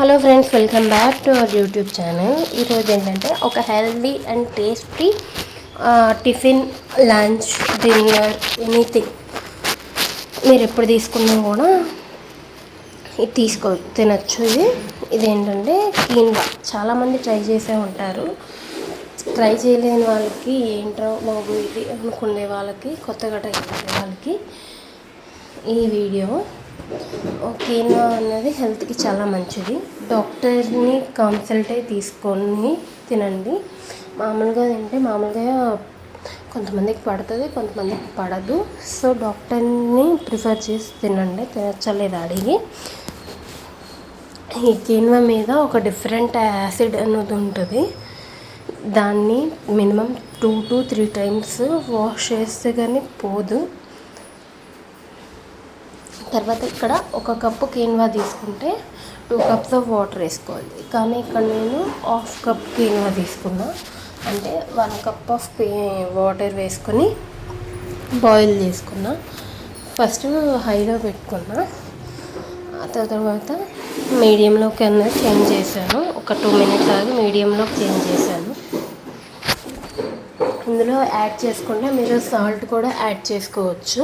Hello friends, welcome back to our YouTube channel. ఈరోజు ఏంటంటే ఒక healthy and tasty tiffin, lunch, dinner, anything మీరు ఎప్పుడు తీసుకున్నా కూడా ఇది తినచ్చు. ఇదేంటంటే కీన్వా. చాలామంది ట్రై చేసే ఉంటారు. ట్రై చేయలేని వాళ్ళకి ఏంటో బాబు ఇది అనుకునే వాళ్ళకి, కొత్తగా ట్రై చేసే వాళ్ళకి ఈ వీడియో. కీన్వా అనేది హెల్త్కి చాలా మంచిది. డాక్టర్ని కన్సల్ట్ అయి తీసుకొని తినండి. మామూలుగా కొంతమందికి పడుతుంది, కొంతమందికి పడదు. సో డాక్టర్ని ప్రిఫర్ చేసి తినండి, తినచ్చలేదు అడిగి. ఈ కీన్వా మీద ఒక డిఫరెంట్ యాసిడ్ అనేది ఉంటుంది. దాన్ని మినిమం 2 to 3 times వాష్ చేస్తే కానీ పోదు. తర్వాత ఇక్కడ 1 కప్పు కీన్వా తీసుకుంటే 2 cups ఆఫ్ వాటర్ వేసుకోవాలి. కానీ ఇక్కడ నేను 1/2 cup కీన్వా తీసుకున్నా. అంటే 1 cup ఆఫ్ వాటర్ వేసుకొని బాయిల్ చేసుకున్నా. ఫస్ట్ హైలో పెట్టుకున్నా, తర్వాత మీడియంలోకి అన్నది చేంజ్ చేశాను. ఒక 2 minutes ఆగి మీడియంలోకి చేంజ్ చేశాను. ఇందులో యాడ్ చేసుకుంటే మీరు సాల్ట్ కూడా యాడ్ చేసుకోవచ్చు.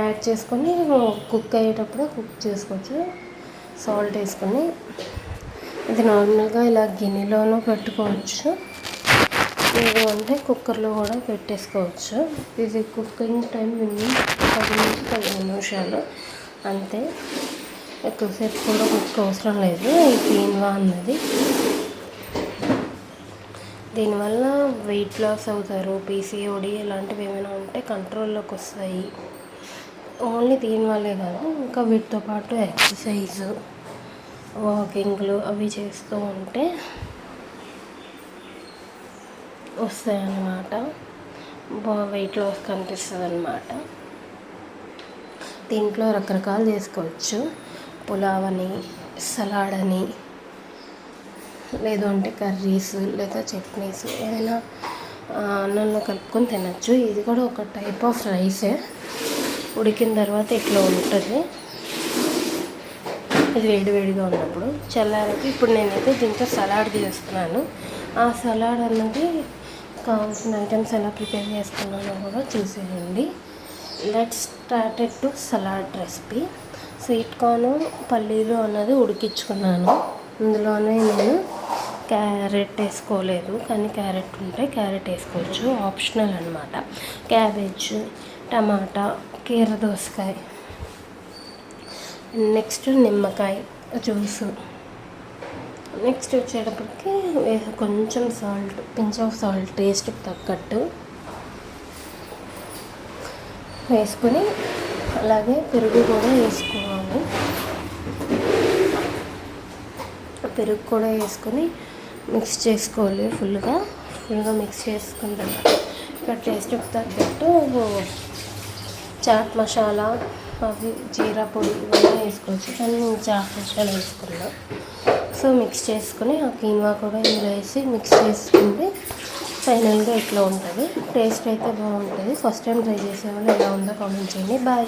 యాడ్ చేసుకొని కుక్ అయ్యేటప్పుడు కుక్ చేసుకోవచ్చు. సాల్ట్ వేసుకొని ఇది నార్మల్గా ఇలా గిన్నెలోనూ పెట్టుకోవచ్చు, లేదు అంటే కుక్కర్లో కూడా పెట్టేసుకోవచ్చు. ఇది కుకింగ్ టైం 10 నుంచి 15 నిమిషాలు అంతే. ఎక్కువసేపు కూడా కుక్ అవసరం లేదు. ఈ కీన్వా అన్నది దీనివల్ల వెయిట్ లాస్ అవుతారు. పీసీఓడి ఇలాంటివి ఏమైనా ఉంటే కంట్రోల్లోకి వస్తాయి. ఓన్లీ దీనివల్లే కాదు, ఇంకా వీటితో పాటు ఎక్సర్సైజు, వాకింగ్లు అవి చేస్తూ ఉంటే వస్తాయన్నమాట. వెయిట్ లాస్ కనిపిస్తుంది అన్నమాట. దీంట్లో రకరకాలు చేసుకోవచ్చు. పులావ్ అని, సలాడ్ అని, లేదు అంటే కర్రీస్ లేదా చట్నీస్ ఏదైనా అన్నంలో కలుపుకొని తినచ్చు. ఇది కూడా ఒక టైప్ ఆఫ్ రైసే. ఉడికిన తర్వాత ఇట్లా ఉంటుంది. ఇది వేడివేడిగా ఉన్నప్పుడు చల్లారికి ఇప్పుడు నేనైతే దీంతో సలాడ్ చేస్తున్నాను. ఆ సలాడ్ అన్నది కావాల్సిన ఐటమ్స్ ఎలా ప్రిపేర్ చేసుకున్నానో కూడా చూసేయండి. Let's started to salad recipe. Sweet corn, పల్లీలు అన్నది ఉడికించుకున్నాను. ఇందులోనే నేను క్యారెట్ వేసుకోలేదు, కానీ క్యారెట్ ఉంటే క్యారెట్ వేసుకోవచ్చు, ఆప్షనల్ అనమాట. క్యాబేజ్, టమాటా, కీర దోసకాయ, నెక్స్ట్ నిమ్మకాయ జ్యూసు, నెక్స్ట్ వచ్చేటప్పటికి కొంచెం సాల్ట్, పించ్ ఆఫ్ సాల్ట్ టేస్ట్కి తగ్గట్టు వేసుకొని, అలాగే పెరుగు కూడా వేసుకోవాలి. పెరుగు కూడా వేసుకొని మిక్స్ చేసుకోవాలి. ఫుల్గా మిక్స్ చేసుకున్న తర్వాత ఇక్కడ టేస్ట్కి తగ్గట్టు చాట్ మసాలా, అవి జీరా పొడి ఇవన్నీ వేసుకోవచ్చు, కానీ నేను చాట్ మసాలా వేసుకున్నా. సో మిక్స్ చేసుకుని ఆ కీన్వా కూడా ఇందులో వేసి మిక్స్ చేసుకుంటే ఫైనల్గా ఇట్లా ఉంటుంది. టేస్ట్ అయితే బాగుంటుంది. ఫస్ట్ టైం ట్రై చేసేవాళ్ళు ఎలా ఉందో కామెంట్ చేయండి. బాయ్.